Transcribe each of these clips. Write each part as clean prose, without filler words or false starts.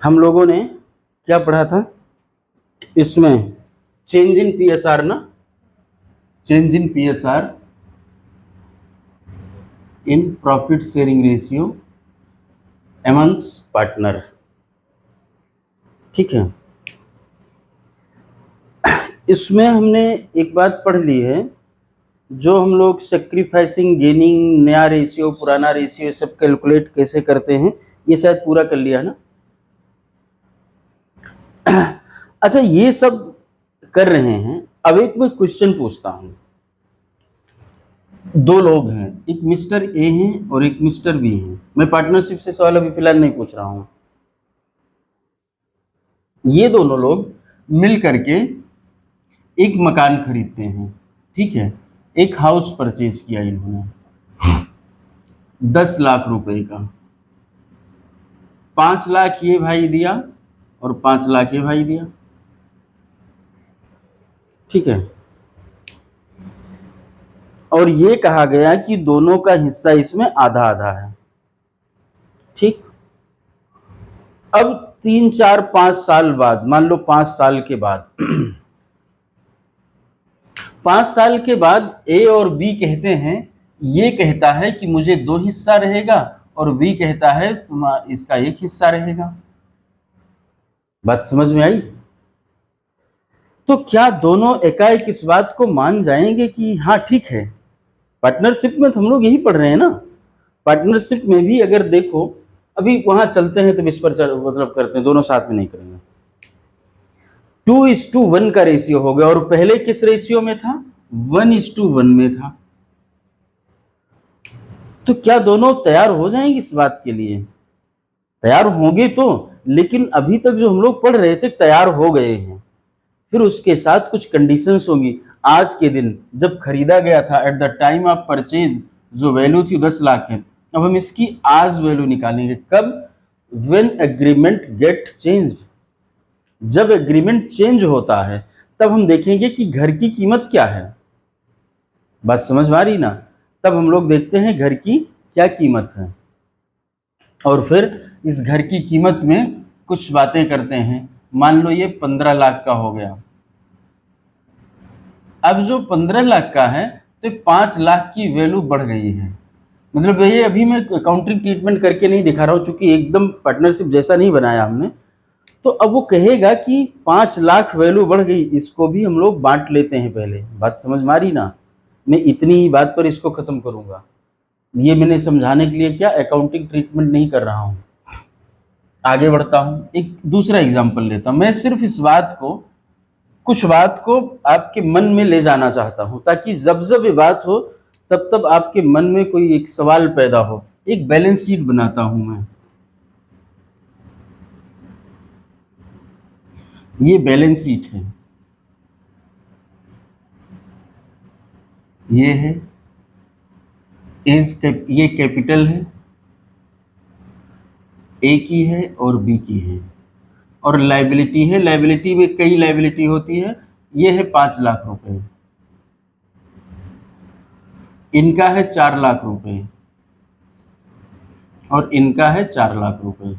हम लोगों ने क्या पढ़ा था इसमें, चेंज इन पीएसआर ना, change in PSR in profit sharing ratio amongst partner. ठीक है, इसमें हमने एक बात पढ़ ली है, जो हम लोग सेक्रीफाइसिंग गेनिंग, नया रेशियो पुराना रेशियो सब कैलकुलेट कैसे करते हैं, ये शायद पूरा कर लिया है ना। अच्छा, ये सब कर रहे हैं। अब एक मैं क्वेश्चन पूछता हूं, दो लोग हैं, एक मिस्टर ए हैं और एक मिस्टर बी हैं। मैं पार्टनरशिप से सवाल अभी फिलहाल नहीं पूछ रहा हूं। ये दोनों लोग मिल करके एक मकान खरीदते हैं। ठीक है, एक हाउस परचेज किया इन्होंने 10 लाख रुपए का। 5 लाख ये भाई दिया और 5 लाख ये भाई दिया। ठीक है, और ये कहा गया कि दोनों का हिस्सा इसमें आधा आधा है। ठीक, अब 3 4 5 साल बाद, मान लो 5 साल के बाद 5 साल के बाद ए और बी कहते हैं, ये कहता है कि मुझे 2 हिस्सा रहेगा और बी कहता है इसका 1 हिस्सा रहेगा। बात समझ में आई? तो क्या दोनों एकाएक इस बात को मान जाएंगे कि हाँ ठीक है? पार्टनरशिप में तो हम लोग यही पढ़ रहे हैं ना। पार्टनरशिप में भी अगर देखो, अभी वहां चलते हैं तो इस पर मतलब करते हैं, दोनों साथ में नहीं करेंगे। 2:1 का रेशियो हो गया, और पहले किस रेशियो में था? 1:1 में था। तो क्या दोनों तैयार हो जाएंगे इस बात के लिए? तैयार होंगे तो, लेकिन अभी तक जो हम लोग पढ़ रहे थे तैयार हो गए हैं। फिर उसके साथ कुछ कंडीशंस होंगी। आज के दिन जब खरीदा गया था, at the time of purchase जो वैल्यू थी 10 लाख है। अब हम इसकी आज वैल्यू निकालेंगे। कब? When agreement get changed. जब एग्रीमेंट चेंज होता है तब हम देखेंगे कि घर की कीमत क्या है। बात समझ में आ रही ना? तब हम लोग देखते हैं घर की क्या कीमत है, और फिर इस घर की कीमत में कुछ बातें करते हैं। मान लो ये 15 लाख का हो गया। अब जो 15 लाख का है तो 5 लाख की वैल्यू बढ़ गई है। मतलब ये अभी मैं काउंटिंग ट्रीटमेंट करके नहीं दिखा रहा हूं, चूंकि एकदम पार्टनरशिप जैसा नहीं बनाया हमने। तो अब वो कहेगा कि 5 लाख वैल्यू बढ़ गई, इसको भी हम लोग बांट लेते हैं पहले। बात समझ में आ रही ना? मैं इतनी ही बात पर इसको खत्म करूंगा। ये मैंने समझाने के लिए क्या अकाउंटिंग ट्रीटमेंट नहीं कर रहा हूं। आगे बढ़ता हूं, एक दूसरा एग्जांपल लेता हूं। मैं सिर्फ इस बात को, कुछ बात को आपके मन में ले जाना चाहता हूं, ताकि जब जब ये बात हो तब तब आपके मन में कोई एक सवाल पैदा हो। एक बैलेंस शीट बनाता हूं मैं। ये बैलेंस शीट है, ये है ये कैपिटल है, ए की है और बी की है, और लायबिलिटी है। लायबिलिटी में कई लायबिलिटी होती है। ये है 5 लाख रुपए, इनका है 4 लाख रुपए, और इनका है 4 लाख रुपए।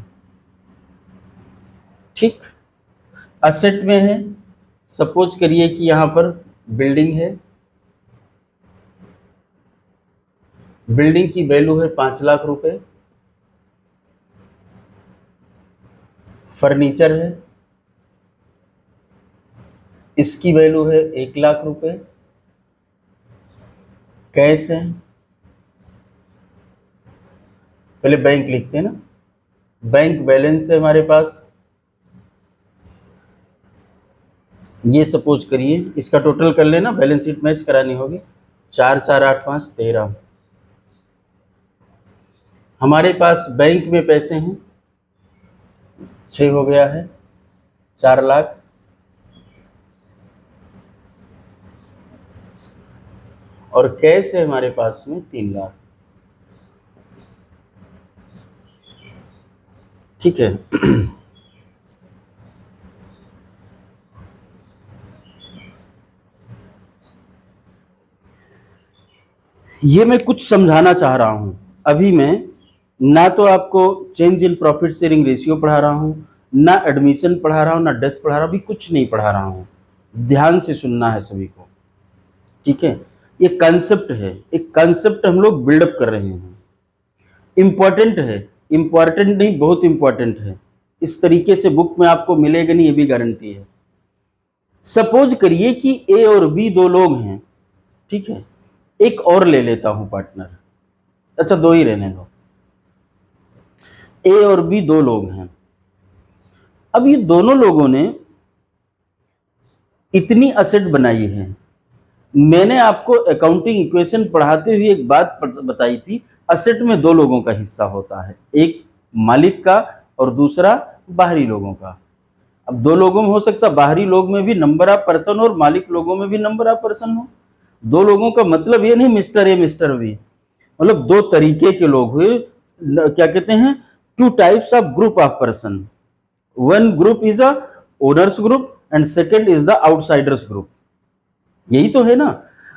ठीक, असेट में है, सपोज करिए कि यहां पर बिल्डिंग है। बिल्डिंग की वैल्यू है 5 लाख रुपए। फर्नीचर है, इसकी वैल्यू है 1 लाख रुपए। कैश है, पहले बैंक लिखते हैं ना। बैंक बैलेंस है हमारे पास, ये सपोज करिए, इसका टोटल कर लेना, बैलेंस शीट मैच करानी होगी। 4 4 8 5 13। हमारे पास बैंक में पैसे हैं 6 हो गया है, 4 लाख। और कैश है हमारे पास में 3 लाख। ठीक है। ये मैं कुछ समझाना चाह रहा हूं। अभी मैं ना तो आपको change in profit sharing ratio पढ़ा रहा हूं, ना तो आपको नया रेशियो पढ़ा रहा हूं, ना तो आपको पुराना रेशियो पढ़ा रहा हूं। ये मैं कुछ समझाना चाह रहा हूं। अभी मैं ना तो आपको change in profit sharing ratio पढ़ा रहा हूं, ना तो आपको नया रेशियो पढ़ा रहा हूं। ये मैं कुछ समझाना चाह रहा हूं। अभी मैं ना तो आपको change in profit sharing ratio पढ़ा रहा हूं, ना एडमिशन पढ़ा रहा हूँ, ना डेथ पढ़ा रहा हूँ, अभी कुछ नहीं पढ़ा रहा हूँ। ध्यान से सुनना है सभी को, ठीक है। ये कंसेप्ट है, एक कंसेप्ट हम लोग बिल्डअप कर रहे हैं। इंपॉर्टेंट है, इंपॉर्टेंट नहीं बहुत इंपॉर्टेंट है। इस तरीके से बुक में आपको मिलेगा नहीं, ये भी गारंटी है। सपोज करिए कि ए और बी दो लोग हैं, ठीक है। एक और ले लेता हूं पार्टनर, अच्छा दो ही रहने दो। ए और बी दो लोग हैं। अब ये दोनों लोगों ने इतनी असेट बनाई है। मैंने आपको अकाउंटिंग इक्वेशन पढ़ाते हुए एक बात बताई थी, असेट में दो लोगों का हिस्सा होता है, एक मालिक का और दूसरा बाहरी लोगों का। अब दो लोगों में हो सकता बाहरी लोग में भी नंबर ऑफ पर्सन और मालिक लोगों में भी नंबर ऑफ पर्सन हो। दो लोगों का मतलब ये नहीं मिस्टर ए मिस्टर बी, मतलब दो तरीके के लोग हुए, क्या कहते हैं, two types of group of person. One group is a owners group and second is the outsiders group. यही तो है ना।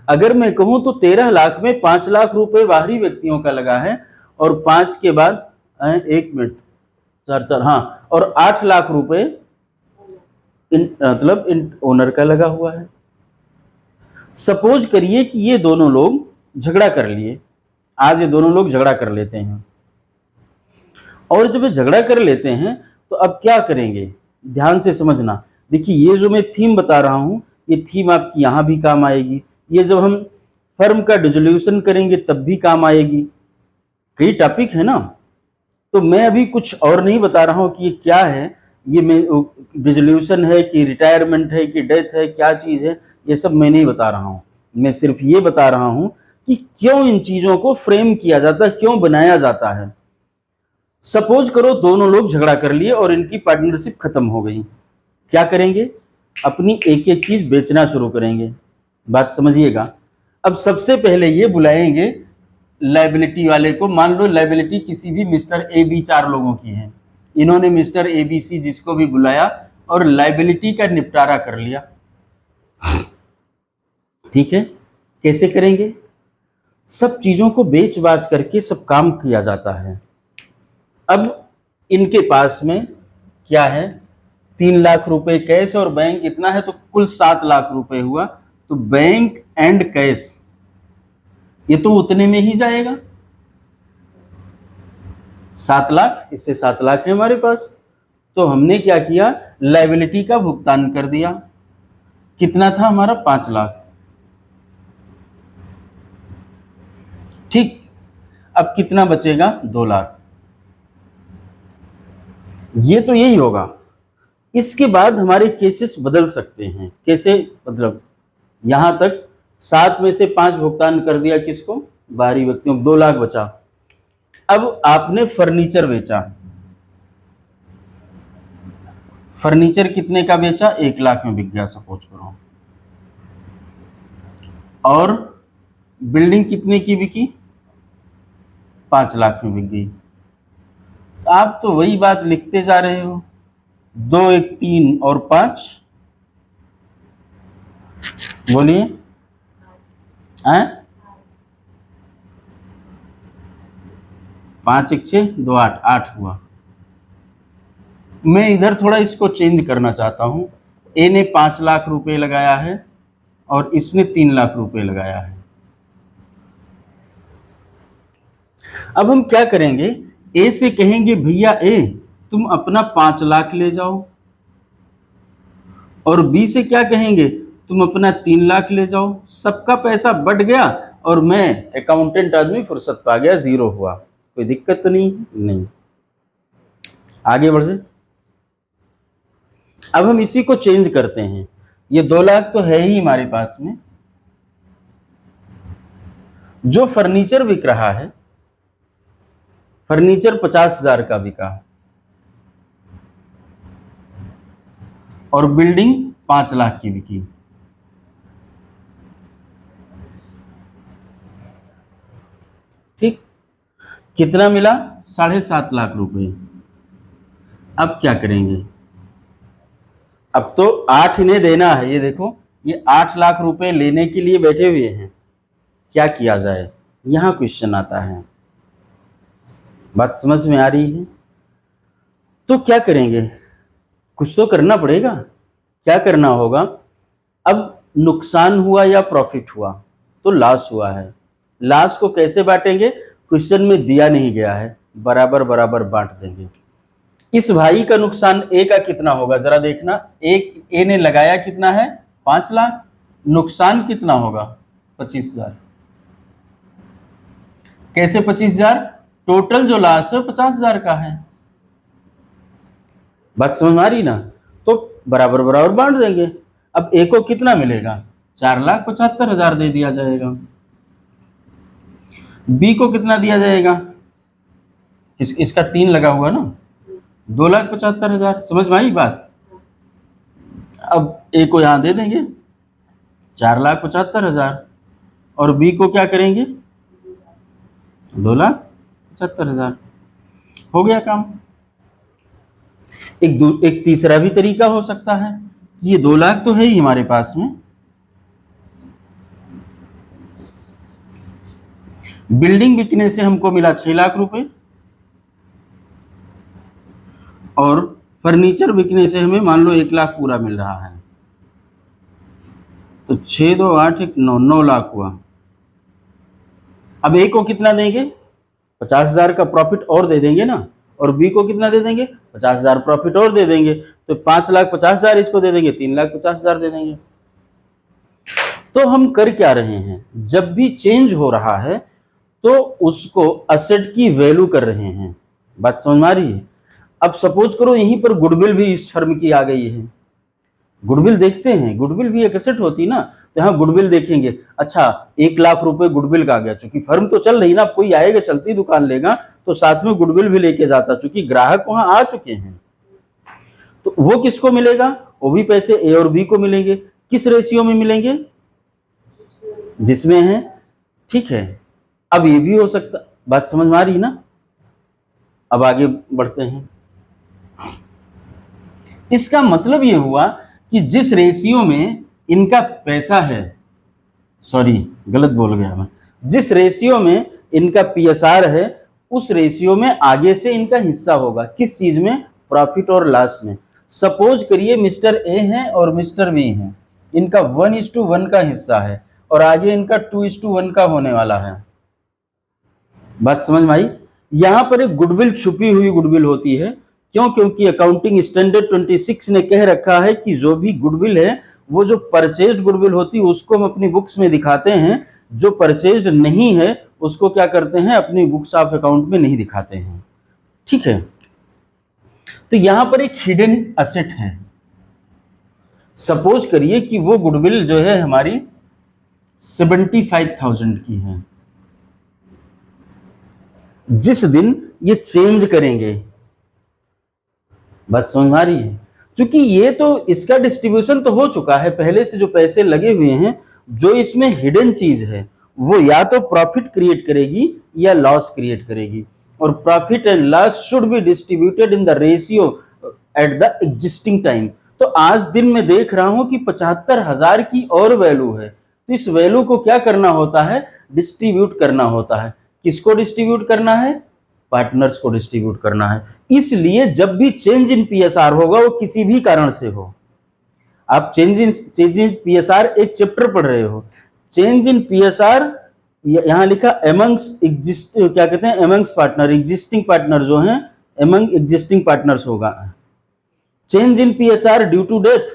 अगर मैं कहूं तो 13 लाख में 5 लाख रुपए बाहरी व्यक्तियों का लगा है और 5 के बाद 1 मिनट 4 हाँ, और 8 लाख रुपए मतलब इन ओनर का लगा हुआ है। सपोज करिए कि ये दोनों लोग झगड़ा कर लिए, आज ये दोनों लोग झगड़ा कर लेते हैं, और जब ये झगड़ा कर लेते हैं तो अब क्या करेंगे, ध्यान से समझना। देखिए ये जो मैं थीम बता रहा हूं, ये थीम आपकी यहां भी काम आएगी, ये जब हम फर्म का डिसोल्यूशन करेंगे तब भी काम आएगी। कई टॉपिक है ना, तो मैं अभी कुछ और नहीं बता रहा हूं कि ये क्या है, ये डिसोल्यूशन है कि रिटायरमेंट है कि डेथ है, क्या चीज है, ये सब मैं नहीं बता रहा हूं। मैं सिर्फ ये बता रहा हूं कि क्यों इन चीजों को फ्रेम किया जाता है, क्यों बनाया जाता है। सपोज करो दोनों लोग झगड़ा कर लिए और इनकी पार्टनरशिप खत्म हो गई, क्या करेंगे, अपनी एक एक चीज बेचना शुरू करेंगे। बात समझिएगा। अब सबसे पहले ये बुलाएंगे लायबिलिटी वाले को। मान लो लायबिलिटी किसी भी मिस्टर ए बी 4 लोगों की है, इन्होंने मिस्टर ए बी सी जिसको भी बुलाया और लायबिलिटी का निपटारा कर लिया, ठीक है। कैसे करेंगे, सब चीजों को बेच बाच करके सब काम किया जाता है। अब इनके पास में क्या है, 3 लाख रुपए कैश और बैंक इतना है, तो कुल 7 लाख रुपए हुआ। तो बैंक एंड कैश ये तो उतने में ही जाएगा, 7 लाख, इससे 7 लाख है हमारे पास। तो हमने क्या किया, लायबिलिटी का भुगतान कर दिया। कितना था हमारा, 5 लाख, ठीक। अब कितना बचेगा, 2 लाख। ये तो यही होगा। इसके बाद हमारे केसेस बदल सकते हैं। कैसे, मतलब यहां तक 7 में से 5 भुगतान कर दिया किसको, बाहरी व्यक्तियों को, 2 लाख बचा। अब आपने फर्नीचर बेचा, फर्नीचर कितने का बेचा, 1 लाख में बिक गया सपोज करो, और बिल्डिंग कितने की बिकी, 5 लाख में बिक गई। आप तो वही बात लिखते जा रहे हो, 2 1 3 और 5, बोलिए, 5 1 6 2 8, 8 हुआ। मैं इधर थोड़ा इसको चेंज करना चाहता हूं। ए ने 5 लाख रुपए लगाया है और इसने 3 लाख रुपए लगाया है। अब हम क्या करेंगे, ए से कहेंगे भैया ए तुम अपना 5 लाख ले जाओ, और बी से क्या कहेंगे, तुम अपना 3 लाख ले जाओ। सबका पैसा बढ़ गया और मैं अकाउंटेंट आदमी फुर्सत पा गया, 0 हुआ। कोई दिक्कत तो नहीं। आगे बढ़े। अब हम इसी को चेंज करते हैं। ये 2 लाख तो है ही हमारे पास में, जो फर्नीचर बिक रहा है, फर्नीचर 50,000 का बिका और बिल्डिंग 5 लाख की बिकी, ठीक। कितना मिला, 7.5 लाख रुपए। अब क्या करेंगे, अब तो 8 इन्हें देना है। ये देखो, ये 8 लाख रुपए लेने के लिए बैठे हुए हैं, क्या किया जाए, यहां क्वेश्चन आता है। बात समझ में आ रही है। तो क्या करेंगे, कुछ तो करना पड़ेगा। क्या करना होगा? अब नुकसान हुआ या प्रॉफिट हुआ? तो लॉस हुआ है। लॉस को कैसे बांटेंगे? क्वेश्चन में दिया नहीं गया है, बराबर बराबर बांट देंगे। इस भाई का नुकसान ए का कितना होगा जरा देखना। एक ए ने लगाया कितना है? 5 लाख। नुकसान कितना होगा? 25,000। कैसे 25,000? टोटल जो लॉस है 50,000 का है। बात समझ में आ रही ना? तो बराबर बराबर बांट देंगे। अब ए को कितना मिलेगा? 4,75,000 दे दिया जाएगा। बी को कितना दिया जाएगा? इसका 3 लगा हुआ ना, 2,75,000। समझ में आई बात? अब ए को यहां दे देंगे 4,75,000 और बी को क्या करेंगे? 2,75,000। हो गया काम। एक तीसरा भी तरीका हो सकता है। ये 2 लाख तो है ही हमारे पास में, बिल्डिंग बिकने से हमको मिला 6 लाख रुपए और फर्नीचर बिकने से हमें मान लो 1 लाख पूरा मिल रहा है। तो 6 2 8 1 9 9 लाख हुआ। अब ए को कितना देंगे? 50,000 का प्रॉफिट और दे देंगे ना, और बी को कितना दे देंगे? 50,000 प्रॉफिट और दे देंगे। तो 5,50,000 इसको दे देंगे, 3,50,000 दे देंगे। तो हम कर क्या रहे हैं? जब भी चेंज हो रहा है तो उसको असेट की वैल्यू कर रहे हैं। बात समझ में आ रही है? अब सपोज करो यहीं पर गुडविल भी इस फर्म की आ गई है। गुडविल देखते हैं, गुडविल भी एक एसेट होती ना, तो यहाँ गुडविल देखेंगे। अच्छा 1 लाख रुपए गुडविल का आ गया, चूंकि फर्म तो चल रही ना, कोई आएगा चलती दुकान लेगा तो साथ में गुडविल भी लेके जाता, चूंकि ग्राहक वहां आ चुके हैं। तो वो किसको मिलेगा? वो भी पैसे ए और बी को मिलेंगे। किस रेशियो में मिलेंगे? जिसमें है। ठीक है, अब ये भी हो सकता। बात समझ में आ रही ना? अब आगे बढ़ते हैं। इसका मतलब ये हुआ कि जिस रेशियो में इनका पैसा है, सॉरी गलत बोल गया मैं, जिस रेशियो में इनका पीएसआर है उस रेशियो में आगे से इनका हिस्सा होगा। किस चीज में? प्रॉफिट और लॉस में। सपोज करिए मिस्टर ए है और मिस्टर बी है, इनका 1:1 का हिस्सा है और आगे इनका 2:1 का होने वाला है। बात समझ में आई? यहां पर एक गुडविल छुपी हुई गुडविल होती है। क्यों? क्योंकि अकाउंटिंग स्टैंडर्ड 26 ने कह रखा है कि जो भी गुडविल है वो जो परचेज्ड गुडविल होती है उसको हम अपनी बुक्स में दिखाते हैं, जो परचेज्ड नहीं है उसको क्या करते हैं? अपनी बुक्स ऑफ अकाउंट में नहीं दिखाते हैं। ठीक है, तो यहां पर एक हिडन एसेट है। सपोज करिए कि वो गुडविल जो है हमारी 75,000 की है। जिस दिन ये चेंज करेंगे, बात समझ में आ रही है? क्योंकि ये तो इसका डिस्ट्रीब्यूशन तो हो चुका है पहले से, जो पैसे लगे हुए हैं, जो इसमें हिडन चीज है वो या तो प्रॉफिट क्रिएट करेगी या लॉस क्रिएट करेगी। और profit and loss should be distributed in the ratio at the existing time. तो आज दिन में देख रहा हूं कि 75,000 की और वैल्यू है, तो इस वैल्यू को क्या करना होता है? डिस्ट्रीब्यूट करना होता है। किसको डिस्ट्रीब्यूट करना है? पार्टनर्स को डिस्ट्रीब्यूट करना है। इसलिए जब भी चेंज इन पीएसआर होगा वो किसी भी कारण से हो, आप चेंज इन पीएसआर एक चैप्टर पढ़ रहे हो, चेंज इन पीएसआर यहां लिखा एमंग्स एग्जिस्ट, क्या कहते हैं? एमंग्स पार्टनर, एग्जिस्टिंग पार्टनर जो हैं, एमंग एग्जिस्टिंग पार्टनर्स होगा। Change in PSR due to death,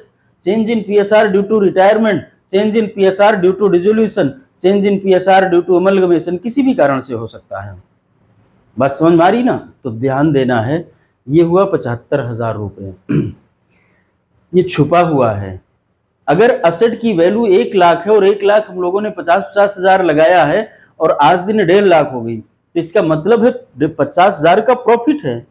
change in PSR due to retirement, change in PSR due to dissolution, change in PSR due to amalgamation, किसी भी कारण से हो सकता है। बात समझ में आ रही ना? तो ध्यान देना है। ये हुआ 75,000 रुपए, ये छुपा हुआ है। अगर असेट की वैल्यू 1 लाख है और 1 लाख हम लोगों ने 50,000 लगाया है और आज दिन 1.5 लाख हो गई, तो इसका मतलब है 50,000 का प्रॉफिट है।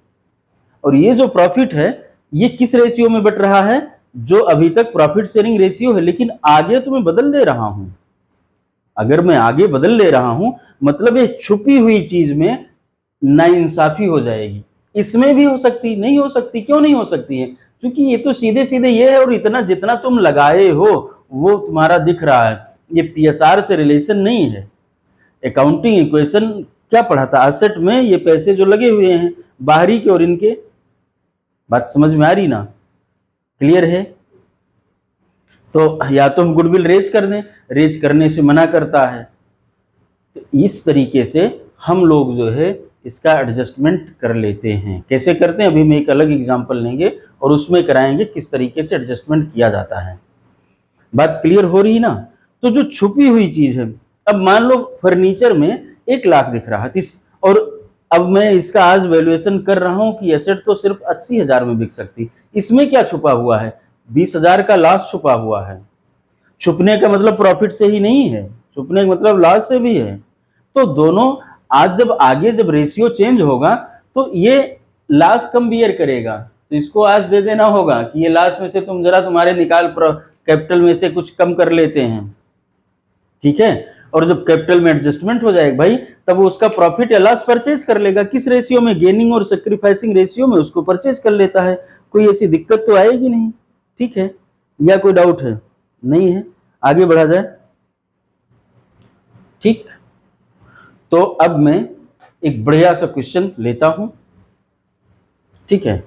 और ये जो प्रॉफिट है ये किस रेशियो में बट रहा है? जो अभी तक प्रॉफिट शेयरिंग रेशियो है, लेकिन आगे तो मैं बदल ले रहा हूं। अगर मैं आगे बदल ले रहा हूं मतलब ये छुपी हुई चीज में नाइंसाफी हो जाएगी। इसमें भी हो सकती, नहीं हो सकती? क्यों नहीं हो सकती है? क्योंकि ये तो सीधे सीधे ये है और इतना जितना तुम लगाए हो वो तुम्हारा दिख रहा है। ये पीएसआर से रिलेशन नहीं है। अकाउंटिंग इक्वेशन क्या पढ़ा था? एसेट में ये पैसे जो लगे हुए हैं बाहरी के और इनके। बात समझ में आ रही ना? क्लियर है? तो या तो हम गुडविल रेज कर दें, रेज करने से मना करता है। तो इस तरीके से हम लोग जो है इसका एडजस्टमेंट कर लेते हैं। कैसे करते हैं, अभी मैं एक अलग एग्जांपल लेंगे और उसमें कराएंगे किस तरीके से एडजस्टमेंट किया जाता है। बात क्लियर हो रही है ना? तो जो छुपी हुई चीज है, अब मान लो फर्नीचर में 1 लाख दिख रहा है और अब मैं इसका आज वैल्यूएशन कर रहा हूं कि एसेट तो सिर्फ 80,000 में बिक सकती। इसमें क्या छुपा हुआ है? 20,000 का लॉस छुपा हुआ है। छुपने का मतलब प्रॉफिट से ही नहीं है, छुपने का मतलब लॉस से भी है। तो दोनों आज जब आगे जब रेशियो चेंज होगा तो ये लॉस कम बियर करेगा, तो इसको आज दे देना होगा कि ये लॉस में से तुम जरा तुम्हारे निकाल कैपिटल में से कुछ कम कर लेते हैं, ठीक है। और जब कैपिटल में एडजस्टमेंट हो जाएगा भाई, तब वो उसका प्रॉफिट या लॉस परचेज कर लेगा। किस रेशियो में? गेनिंग और सेक्रीफाइसिंग रेशियो में उसको परचेज कर लेता है। कोई ऐसी दिक्कत तो आएगी नहीं, ठीक है। या कोई डाउट है? नहीं है, आगे बढ़ा जाए, ठीक। तो अब मैं एक बढ़िया सा क्वेश्चन लेता हूं, ठीक है।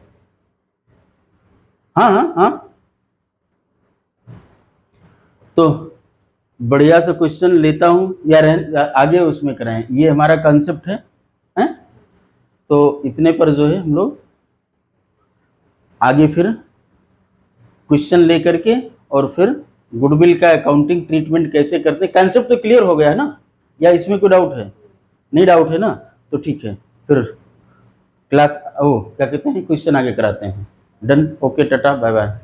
हाँ हाँ हाँ, तो बढ़िया सा क्वेश्चन लेता हूं या आगे उसमें कराएं, ये हमारा कॉन्सेप्ट है? तो इतने पर जो है हम लोग आगे फिर क्वेश्चन लेकर के और फिर गुडविल का अकाउंटिंग ट्रीटमेंट कैसे करते हैं। कॉन्सेप्ट तो क्लियर हो गया है ना, या इसमें कोई डाउट है? नहीं डाउट है ना, तो ठीक है। फिर क्लास क्या कहते हैं, क्वेश्चन आगे कराते हैं। Done, okay, tata, bye bye.